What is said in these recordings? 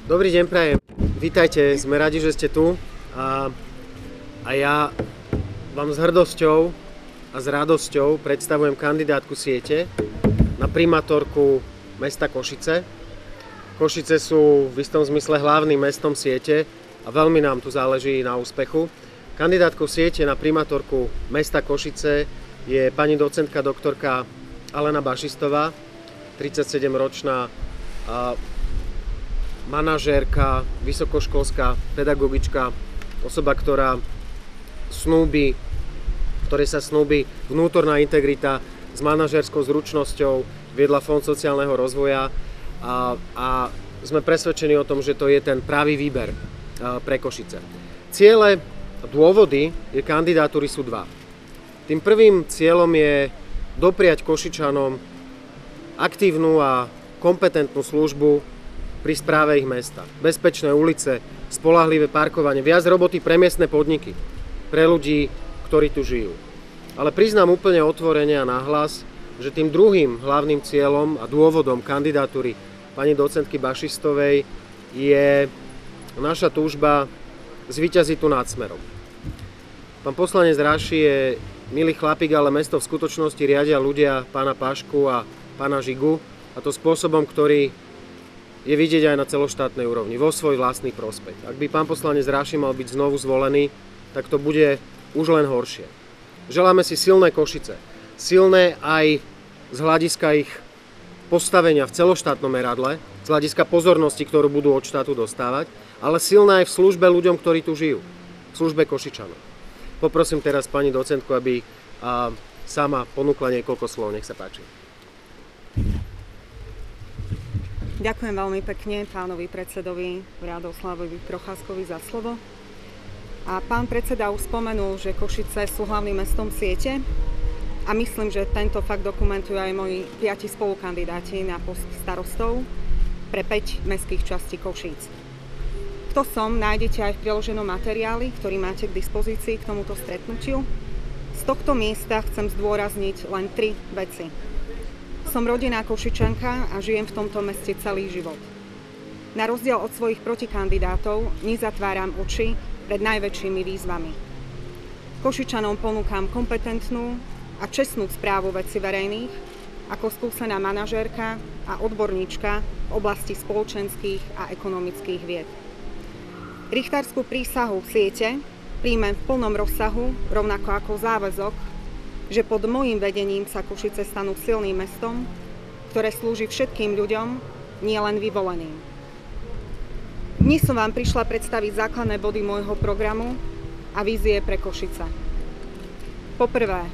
Dobrý deň prajem. Vítajte, sme radi, že ste tu a ja vám s hrdosťou a s radosťou predstavujem kandidátku siete na primátorku mesta Košice. Košice sú v istom zmysle hlavným mestom siete a veľmi nám tu záleží na úspechu. Kandidátkou siete na primátorku mesta Košice je pani docentka doktorka Alena Bašistová, 37-ročná manažérka, vysokoškolská pedagogička, osoba, ktorej sa snúbi vnútorná integrita s manažérskou zručnosťou, viedla Fond sociálneho rozvoja a sme presvedčení o tom, že to je ten pravý výber pre Košice. Ciele a dôvody kandidatúry sú dva. Tým prvým cieľom je dopriať Košičanom aktívnu a kompetentnú službu pri správe ich mesta. Bezpečné ulice, spoľahlivé parkovanie, viac roboty pre miestne podniky, pre ľudí, ktorí tu žijú. Ale priznám úplne otvorene a nahlas, že tým druhým hlavným cieľom a dôvodom kandidatúry pani docentky Bašistovej je naša túžba zvíťaziť tu nad Smerom. Pán poslanec Raši je milý chlapík, ale mesto v skutočnosti riadia ľudia pána Pašku a pána Žigu, a to spôsobom, ktorý je vidieť aj na celoštátnej úrovni, vo svoj vlastný prospech. Ak by pán poslanec Raši mal byť znovu zvolený, tak to bude už len horšie. Želáme si silné Košice. Silné aj z hľadiska ich postavenia v celoštátnom meradle, z hľadiska pozornosti, ktorú budú od štátu dostávať, ale silné aj v službe ľuďom, ktorí tu žijú, v službe Košičanov. Poprosím teraz pani docentku, aby sama ponúkla niekoľko slov. Nech sa páči. Ďakujem veľmi pekne pánovi predsedovi Radoslavovi Procházkovi za slovo. A pán predseda už spomenul, že Košice sú hlavným mestom siete a myslím, že tento fakt dokumentujú aj moji 5 spolukandidáti na post starostov pre 5 mestských častí Košíc. Kto som, nájdete aj v priloženom materiáli, ktorý máte k dispozícii k tomuto stretnutiu. Z tohto miesta chcem zdôrazniť len 3 veci. Som rodinná Košičanka a žijem v tomto meste celý život. Na rozdiel od svojich protikandidátov nezatváram oči pred najväčšími výzvami. Košičanom ponúkam kompetentnú a čestnú správu vecí verejných ako skúsená manažérka a odborníčka v oblasti spoločenských a ekonomických vied. Richtárskú prísahu siete príjmem v plnom rozsahu, rovnako ako záväzok, že pod môjim vedením sa Košice stanú silným mestom, ktoré slúži všetkým ľuďom, nielen vyvoleným. Dnes som vám prišla predstaviť základné body môjho programu a vízie pre Košice. Poprvé,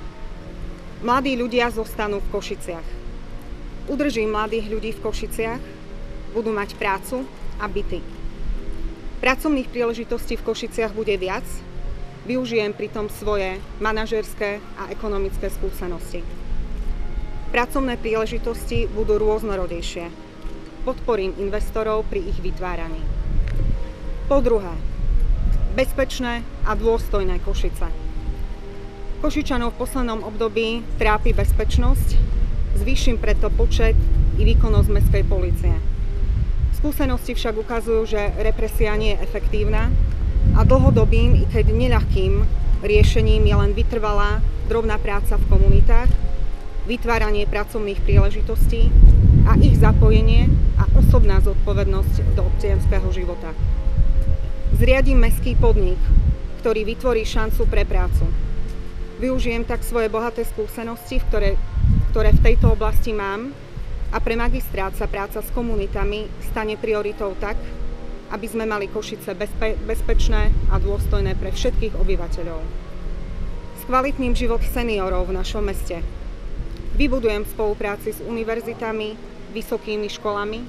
mladí ľudia zostanú v Košiciach. Udržím mladých ľudí v Košiciach, budú mať prácu a byty. Pracovných príležitostí v Košiciach bude viac, využijem pritom svoje manažérske a ekonomické skúsenosti. Pracovné príležitosti budú rôznorodejšie. Podporím investorov pri ich vytváraní. Po druhé, bezpečné a dôstojné Košice. Košičanov v poslednom období trápi bezpečnosť, zvýšim preto počet i výkonnosť mestskej polície. Skúsenosti však ukazujú, že represia nie je efektívna a dlhodobým, i keď neľahkým riešením je len vytrvalá, drobná práca v komunitách, vytváranie pracovných príležitostí a ich zapojenie a osobná zodpovednosť do občianskeho života. Zriadím mestský podnik, ktorý vytvorí šancu pre prácu. Využijem tak svoje bohaté skúsenosti, ktoré v tejto oblasti mám, a pre magistrát sa práca s komunitami stane prioritou tak, aby sme mali Košice bezpečné a dôstojné pre všetkých obyvateľov. Skvalitním život seniorov v našom meste. Vybudujem v spolupráci s univerzitami, vysokými školami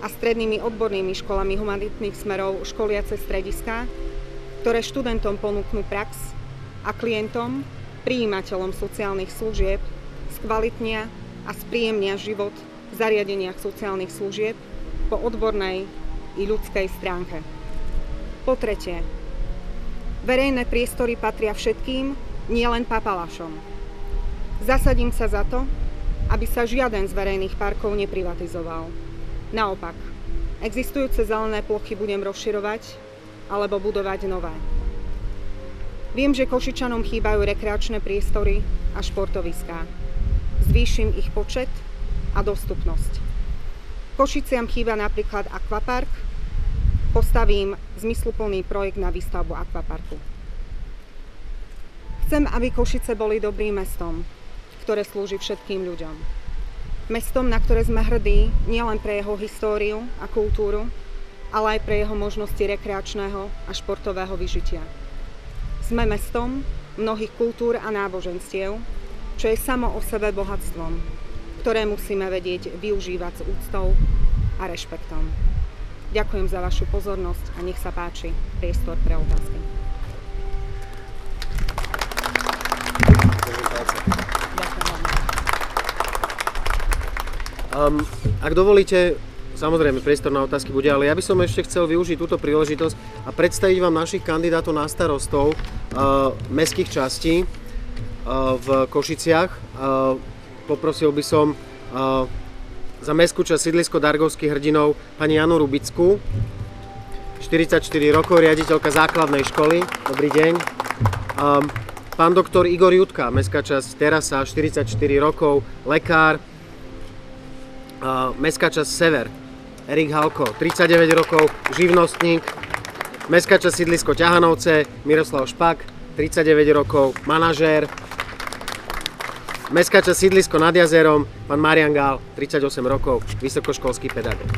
a strednými odbornými školami humanitných smerov školiace strediská, ktoré študentom ponúknú prax a klientom, prijímateľom sociálnych služieb, skvalitnia a spríjemnia život v zariadeniach sociálnych služieb po odbornej i ľudskej stránke. Po tretie, verejné priestory patria všetkým, nielen papalašom. Zasadím sa za to, aby sa žiaden z verejných parkov neprivatizoval. Naopak, existujúce zelené plochy budem rozširovať alebo budovať nové. Viem, že Košičanom chýbajú rekreačné priestory a športoviská. Zvýšim ich počet a dostupnosť. Košiciam chýba napríklad akvapark. Postavím zmysluplný projekt na výstavbu akvaparku. Chcem, aby Košice boli dobrým mestom, ktoré slúži všetkým ľuďom. Mestom, na ktoré sme hrdí nielen pre jeho históriu a kultúru, ale aj pre jeho možnosti rekreačného a športového vyžitia. Sme mestom mnohých kultúr a náboženstiev, čo je samo o sebe bohatstvom, ktoré musíme vedieť využívať s úctou a rešpektom. Ďakujem za vašu pozornosť a nech sa páči priestor pre otázky. Ak dovolíte, samozrejme priestor na otázky bude, ale ja by som ešte chcel využiť túto príležitosť a predstaviť vám našich kandidátov na starostov mestských častí v Košiciach. Poprosil by som za mestskú časť sídlisko Dargovských hrdinov pani Janu Rubickú, 44 rokov, riaditeľka základnej školy. Dobrý deň. Pán doktor Igor Jutka, mestská časť Terasa, 44 rokov, lekár. Mestská časť Sever, Erik Halko, 39 rokov, živnostník. Mestská časť sídlisko Ťahanovce, Miroslav Špak, 39 rokov, manažér. Mestská časť sídlisko nad jazerom, pán Marian Gál, 38 rokov, vysokoškolský pedagóg.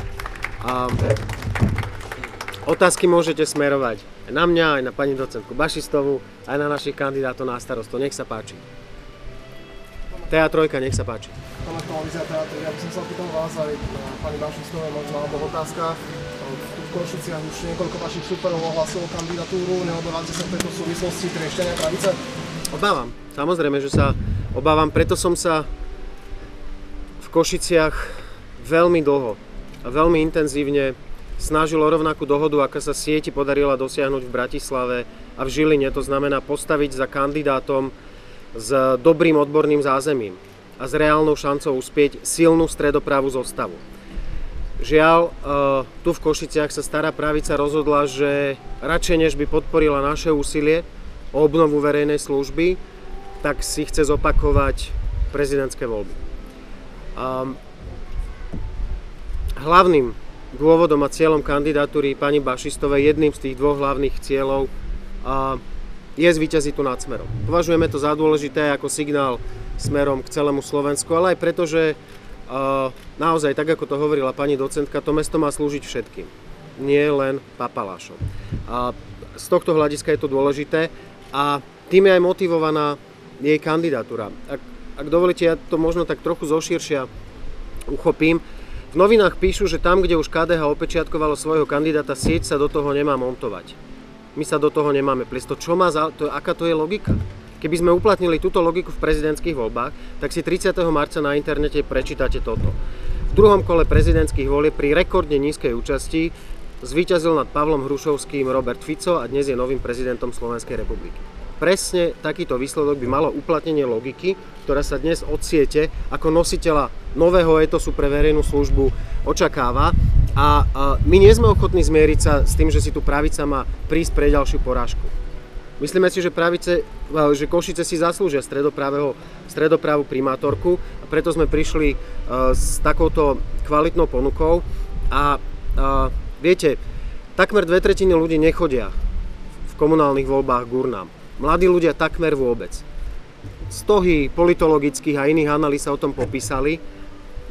Otázky môžete smerovať aj na mňa, aj na pani docentku Bašistovú, aj na našich kandidátov na starostov. Nech sa páči. TA3, nech sa páči. Tomáš Televízia Teatr, ja by som sa opýtal vás aj pani Bašistovej možno na oboch otázkach. Tu v Košiciach už niekoľko vašich súperov ohlasilo kandidatúru, neobávate sa v tejto súvislosti trieštenia pravice? Obávam, samozrejme, že sa obávam, preto som sa v Košiciach veľmi dlho a veľmi intenzívne snažil o rovnakú dohodu, aká sa sieti podarila dosiahnuť v Bratislave a v Žiline, to znamená postaviť za kandidátom s dobrým odborným zázemím a s reálnou šancou uspieť silnú stredopravú zostavu. Žiaľ, tu v Košiciach sa stará pravica rozhodla, že radšej než by podporila naše úsilie o obnovu verejnej služby, tak si chce zopakovať prezidentské voľby. Hlavným dôvodom a cieľom kandidatúry pani Bašistovej, jedným z tých dvoch hlavných cieľov, je zvíťaziť tu nad Smerom. Považujeme to za dôležité ako signál smerom k celému Slovensku, ale aj preto, že naozaj, tak ako to hovorila pani docentka, to mesto má slúžiť všetkým, nie len papalášom. Z tohto hľadiska je to dôležité a tým je aj motivovaná jej kandidatúra. Ak dovolíte, ja to možno tak trochu zoširšia uchopím. V novinách píšu, že tam, kde už KDH opečiatkovalo svojho kandidáta, sieť sa do toho nemá montovať. My sa do toho nemáme pliesť. Aká to je logika? Keby sme uplatnili túto logiku v prezidentských voľbách, tak si 30. marca na internete prečítate toto. V druhom kole prezidentských volieb pri rekordne nízkej účasti zvíťazil nad Pavlom Hrušovským Robert Fico a dnes je novým prezidentom Slovenskej republiky. Presne takýto výsledok by malo uplatnenie logiky, ktorá sa dnes od siete ako nositeľa nového etosu pre verejnú službu očakáva. A my nie sme ochotní zmieriť sa s tým, že si tu pravica má prísť pre ďalšiu porážku. Myslíme si, že Košice si zaslúžia stredopravú primátorku a preto sme prišli s takouto kvalitnou ponukou. A viete, takmer 2/3 ľudí nechodia v komunálnych voľbách k urnám. Mladí ľudia takmer vôbec. Stohy politologických a iných analýz sa o tom popísali.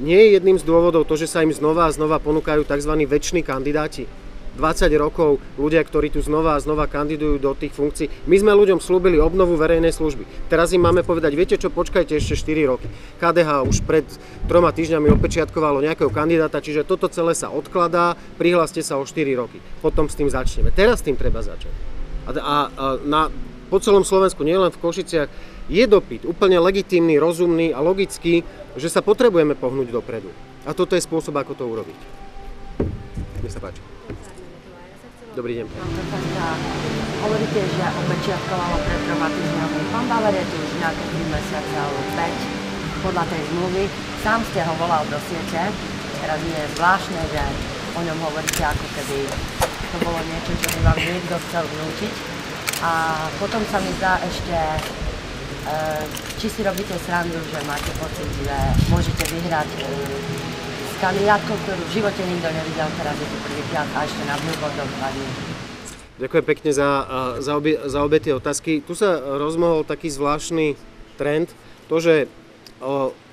Nie je jedným z dôvodov to, že sa im znova a znova ponúkajú tzv. Väčší kandidáti. 20 rokov ľudia, ktorí tu znova a znova kandidujú do tých funkcií. My sme ľuďom slúbili obnovu verejnej služby. Teraz im máme povedať, viete čo, počkajte ešte 4 roky. KDH už pred 3 týždňami opečiatkovalo nejakého kandidáta, čiže toto celé sa odkladá, prihláste sa o 4 roky. Potom s tým začneme. Teraz s tým treba začať. Po celom Slovensku, nielen v Košiciach, je dopyt úplne legitímny, rozumný a logický, že sa potrebujeme pohnúť dopredu. A toto je spôsob, ako to urobiť. Nech sa páči. Dobrý deň. Hovoríte, že opečiatkovalo pred 3 týždňami. Pán Bauer je tu už nejaké 3 mesiace alebo 5 podľa tej zmluvy. Sám ste ho volal do siete. Teraz je zvláštne, že o ňom hovoríte, ako keby to bolo niečo, čo by vám niekto chcel vnútiť. A potom sa mi zdá ešte, či si robíte srandu, že máte pocit, že môžete vyhrať s kandidátkou, ktorú v živote nikto nevidel, teraz je to prvýkrát a ešte na billboardoch padne. Ďakujem pekne za obe tie otázky. Tu sa rozmohol taký zvláštny trend, to, že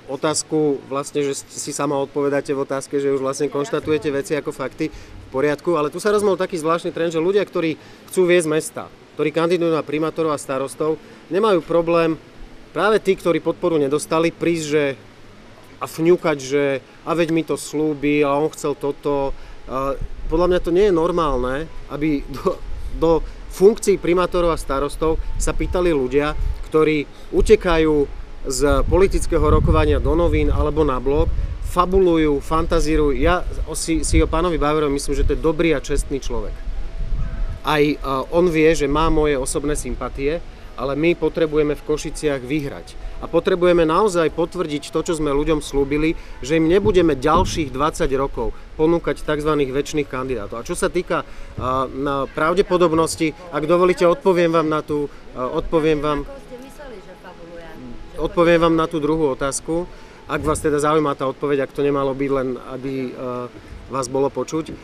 otázku vlastne, že si sama odpovedáte v otázke, že už vlastne konštatujete veci ako fakty v poriadku, ale tu sa rozmohol taký zvláštny trend, že ľudia, ktorí chcú viesť mesta, ktorí kandidujú na primátorov a starostov, nemajú problém, práve tí, ktorí podporu nedostali, prísť, že a fňukať, že a veď mi to slúbi a on chcel toto. Podľa mňa to nie je normálne, aby do funkcií primátorov a starostov sa pýtali ľudia, ktorí utekajú z politického rokovania do novín alebo na blog, fabulujú, fantazírujú. Ja si o pánovi Bauerovi myslím, že to je dobrý a čestný človek. Aj on vie, že má moje osobné sympatie, ale my potrebujeme v Košiciach vyhrať. A potrebujeme naozaj potvrdiť to, čo sme ľuďom slúbili, že im nebudeme ďalších 20 rokov ponúkať tzv. Večných kandidátov. A čo sa týka na pravdepodobnosti, ak dovolíte, odpoviem vám na tú druhú otázku. Ak vás teda zaujíma tá odpoveď, ak to nemalo byť len, aby vás bolo počuť,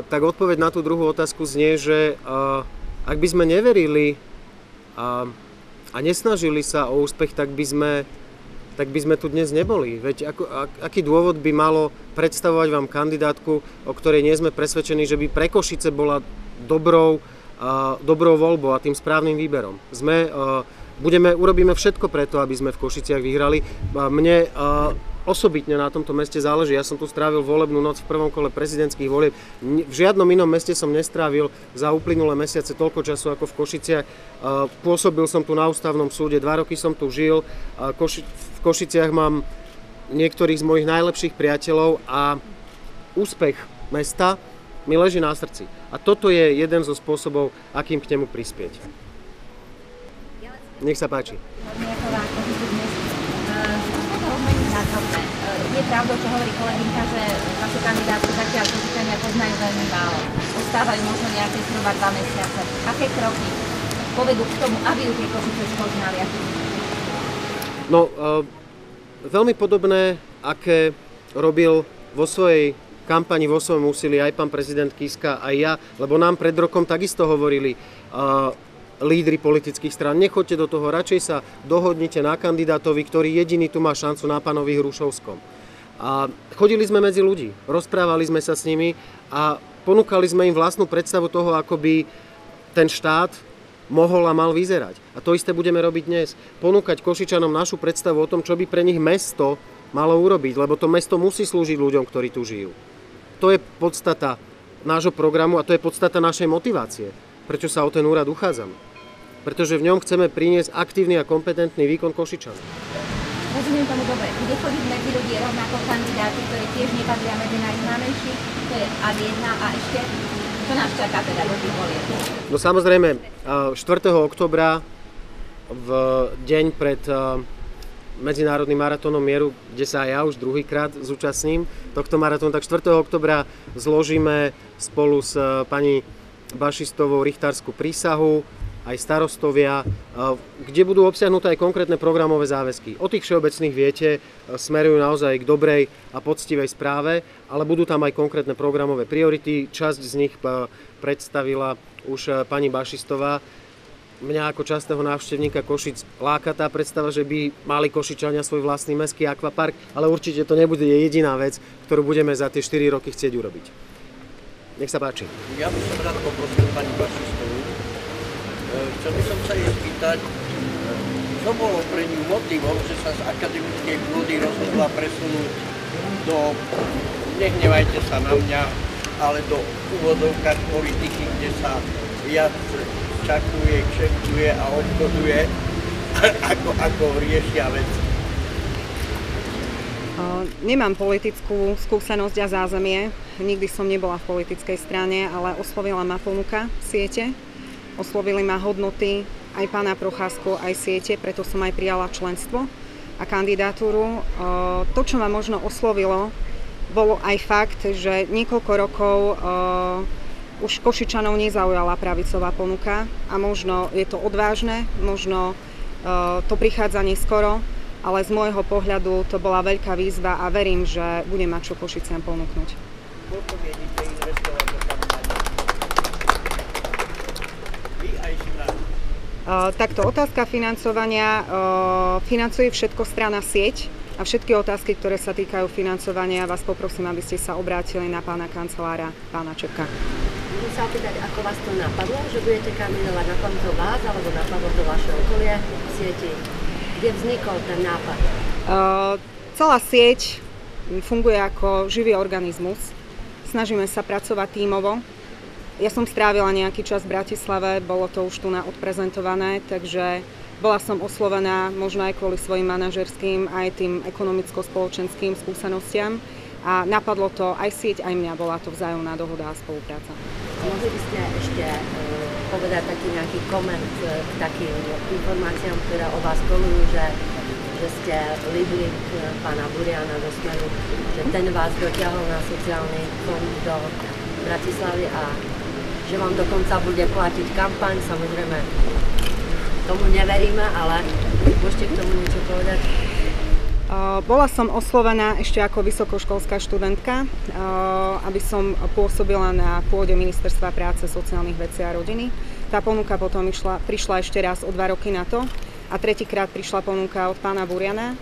tak odpoveď na tú druhú otázku znie, že ak by sme neverili a nesnažili sa o úspech, tak by sme tu dnes neboli. Veď aký dôvod by malo predstavovať vám kandidátku, o ktorej nie sme presvedčení, že by pre Košice bola dobrou voľbou a tým správnym výberom. Urobíme všetko preto, aby sme v Košiciach vyhrali. Mne osobitne na tomto meste záleží. Ja som tu strávil volebnú noc v prvom kole prezidentských volieb. V žiadnom inom meste som nestrávil za uplynulé mesiace toľko času ako v Košiciach. Pôsobil som tu na ústavnom súde, 2 roky som tu žil. V Košiciach mám niektorých z mojich najlepších priateľov a úspech mesta mi leží na srdci. A toto je jeden zo spôsobov, akým k nemu prispieť. Nech sa páči. Je pravdou, čo hovorí kolegynka, že vašu kandidátku zatiaľ Košičania poznajú veľmi málo. Ostávajú možno nejaké zhruba 2 mesiace. Aké kroky povedú k tomu, aby ju tie Košice spoznali? No, veľmi podobné, aké robil vo svojej kampani, vo svojom úsilí aj pán prezident Kiska, aj ja, lebo nám pred rokom takisto hovorili lídri politických strán, nechoďte do toho, radšej sa dohodnite na kandidátovi, ktorý jediný tu má šancu, na pánovi Hrušovskom. A chodili sme medzi ľudí, rozprávali sme sa s nimi a ponúkali sme im vlastnú predstavu toho, ako by ten štát mohol a mal vyzerať. A to isté budeme robiť dnes. Ponúkať Košičanom našu predstavu o tom, čo by pre nich mesto malo urobiť, lebo to mesto musí slúžiť ľuďom, ktorí tu žijú. To je podstata nášho programu a to je podstata našej motivácie, prečo sa o ten úrad uchádzame. Pretože v ňom chceme priniesť aktívny a kompetentný výkon Košičan. Rozumiem tomu dobre. Bude chodiť medzi ľudí rovnako kandidáti, ktorí tiež nepatria medzi najznámejších, to je ad 1 a ešte, čo nás čaká teda do tých volieb? No samozrejme, 4. októbra v deň pred Medzinárodným maratónom mieru, kde sa aj ja už druhýkrát zúčastním tohto maratónu, tak 4. októbra zložíme spolu s pani Bašistovou richtárskú prísahu, aj starostovia, kde budú obsiahnuté aj konkrétne programové záväzky. O tých všeobecných viete, smerujú naozaj k dobrej a poctivej správe, ale budú tam aj konkrétne programové priority. Časť z nich predstavila už pani Bašistová. Mňa ako častého návštevníka Košic láka tá predstava, že by mali Košičania svoj vlastný mestský akvapark, ale určite to nebude jediná vec, ktorú budeme za tie 4 roky chcieť urobiť. Nech sa páči. Ja by som rád poprosil pani Bašistovú. Chcel by som sa jej spýtať, čo bolo pre ňu motivom, že sa z akademickej pôdy rozhodla presunúť do, nehnevajte sa na mňa, ale do úvodovkách politiky, kde sa viac čakuje, kšeftuje a obchoduje, ako riešia veci. Nemám politickú skúsenosť a zázemie. Nikdy som nebola v politickej strane, ale oslovila ma ponuka siete. Oslovili ma hodnoty aj pána Procházku, aj siete, preto som aj prijala členstvo a kandidatúru. To, čo ma možno oslovilo, bol aj fakt, že niekoľko rokov už Košičanov nezaujala pravicová ponuka a možno je to odvážne, možno to prichádza neskoro, ale z môjho pohľadu to bola veľká výzva a verím, že budem mať čo Košiciam ponúknuť. Koľko mienite investovať do kampane? Vy aj strana? Takto otázka financovania, financuje všetko strana Sieť a všetky otázky, ktoré sa týkajú financovania, vás poprosím, aby ste sa obrátili na pána kancelára, pána Čepka. Môžem sa opýtať, ako vás to napadlo, že budete kandidovať, napadlo to vás, alebo napadlo to vaše okolie, Sieti? Kde vznikol ten nápad? Celá sieť funguje ako živý organizmus. Snažíme sa pracovať tímovo. Ja som strávila nejaký čas v Bratislave, bolo to už tu odprezentované, takže bola som oslovená možno aj kvôli svojim manažerským, aj tým ekonomicko-spoločenským skúsenostiam. A napadlo to aj sieť, aj mňa, bola to vzájomná dohoda a spolupráca. Mohli by ste ešte povedať taký nejaký koment k takým informáciám, ktoré o vás kolujú, že ste líblik pána Buriana do Smeru, že ten vás dotiahol na sociálny fond do Bratislavy a že vám dokonca bude platiť kampaň. Samozrejme, tomu neveríme, ale môžete k tomu niečo povedať? Bola som oslovená ešte ako vysokoškolská študentka, aby som pôsobila na pôde Ministerstva práce, sociálnych vecí a rodiny. Tá ponuka potom prišla ešte raz o 2 roky na to a tretíkrát prišla ponuka od pána Buriana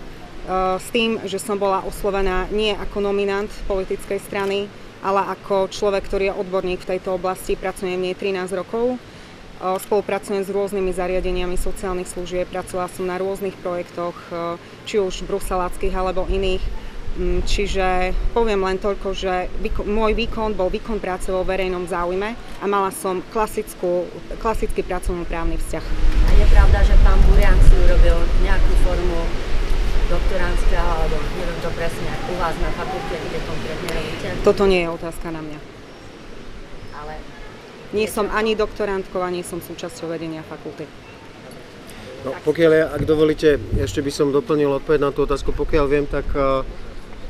s tým, že som bola oslovená nie ako nominant politickej strany, ale ako človek, ktorý je odborník v tejto oblasti, pracujem v nej 13 rokov. Spolupracujem s rôznymi zariadeniami sociálnych služieb, pracovala som na rôznych projektoch, či už bruseláckých alebo iných. Čiže poviem len toľko, že môj výkon bol výkon práce vo verejnom záujme a mala som klasický pracovnoprávny vzťah. A je pravda, že pán Burian si urobil nejakú formu doktoránskeho, alebo neviem to presne, u vás na fakulte, kde konkrétne robíte? Toto nie je otázka na mňa. Ale nie som ani doktorantkou, ani som súčasťou vedenia fakulty. No, ak dovolíte, ešte by som doplnil odpoveď na tú otázku. Pokiaľ viem, tak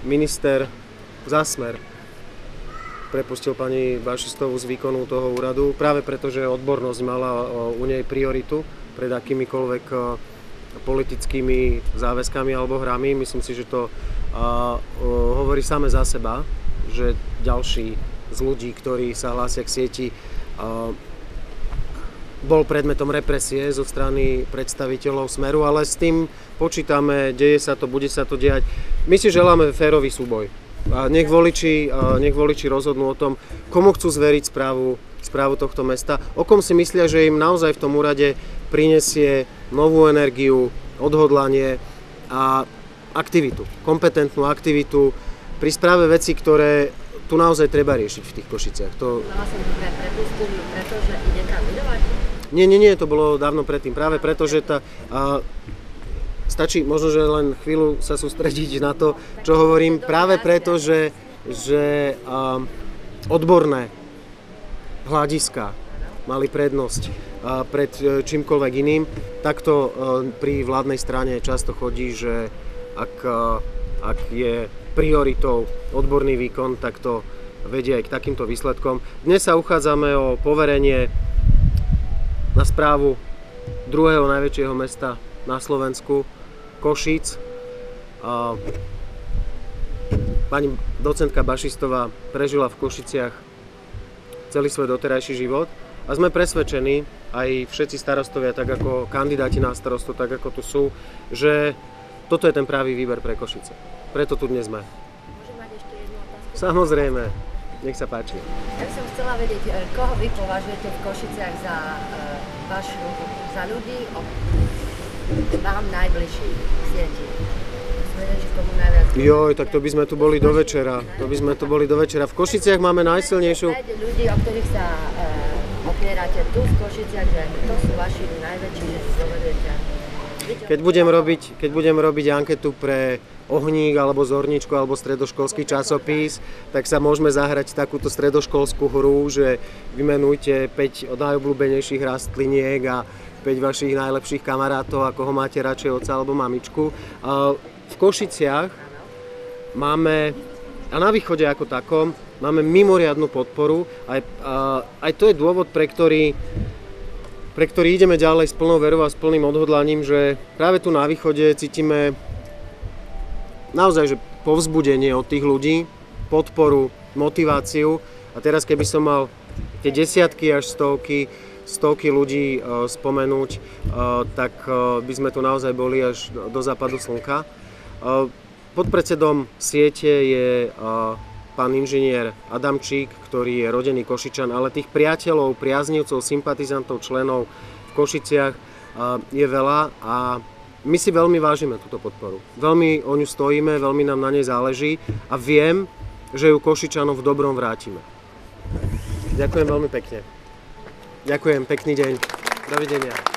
minister za Smer prepustil pani Bašistovú z výkonu toho úradu, práve preto, že odbornosť mala u nej prioritu pred akýmikoľvek politickými záväzkami alebo hrami. Myslím si, že to hovorí same za seba, že ďalší z ľudí, ktorí sa hlásia k sieti, bol predmetom represie zo strany predstaviteľov Smeru, ale s tým počítame, deje sa to, bude sa to diať. My si želáme férový súboj. A nech voliči rozhodnú o tom, komu chcú zveriť správu tohto mesta, o kom si myslia, že im naozaj v tom úrade prinesie novú energiu, odhodlanie a aktivitu, kompetentnú aktivitu pri správe vecí, ktoré tu naozaj treba riešiť v tých Košiciach. Mala som to prepustili, pretože ide kandidovať? Nie, to bolo dávno predtým. Práve preto, že stačí možno, že len chvíľu sa sústrediť na to, čo hovorím. Práve preto, že odborné hľadiska mali prednosť pred čímkoľvek iným. Takto pri vládnej strane často chodí, že ak je prioritou odborný výkon, tak to vedie aj k takýmto výsledkom. Dnes sa uchádzame o poverenie na správu druhého najväčšieho mesta na Slovensku, Košíc. Pani docentka Bašistová prežila v Košiciach celý svoj doterajší život a sme presvedčení, aj všetci starostovia, tak ako kandidáti na starostu, tak ako tu sú, že toto je ten pravý výber pre Košice. Preto tu dnes sme. Môžem mať ešte jednu otázku? Samozrejme, nech sa páči. Ja by som chcela vedieť, koho vy považujete v Košiciach za ľudí vám najbližších sieti. Joj, tak to by sme tu boli do večera. V Košiciach máme najsilnejšiu... Ľudí, o ktorých sa opierate tu v Košiciach, že to sú vaši najväčší, že si dovedete. Keď budem robiť anketu pre Ohník, alebo Zorničku, alebo stredoškolský časopis, tak sa môžeme zahrať takúto stredoškolskú hru, že vymenujte 5 najobľúbenejších rastliniek a 5 vašich najlepších kamarátov, ako ho máte radšej otca alebo mamičku. V Košiciach máme A na východe ako takom máme mimoriadnu podporu. Aj to je dôvod, pre ktorý ideme ďalej s plnou verou a s plným odhodlaním, že práve tu na východe cítime naozaj že povzbudenie od tých ľudí, podporu, motiváciu. A teraz keby som mal tie desiatky až stovky ľudí spomenúť, tak by sme tu naozaj boli až do západu slnka. Podpredsedom siete je pán inžinier Adamčík, ktorý je rodený Košičan, ale tých priateľov, priaznivcov, sympatizantov, členov v Košiciach je veľa a my si veľmi vážime túto podporu. Veľmi o ňu stojíme, veľmi nám na nej záleží a viem, že ju Košičanom v dobrom vrátime. Ďakujem veľmi pekne. Ďakujem, pekný deň. Dovidenia.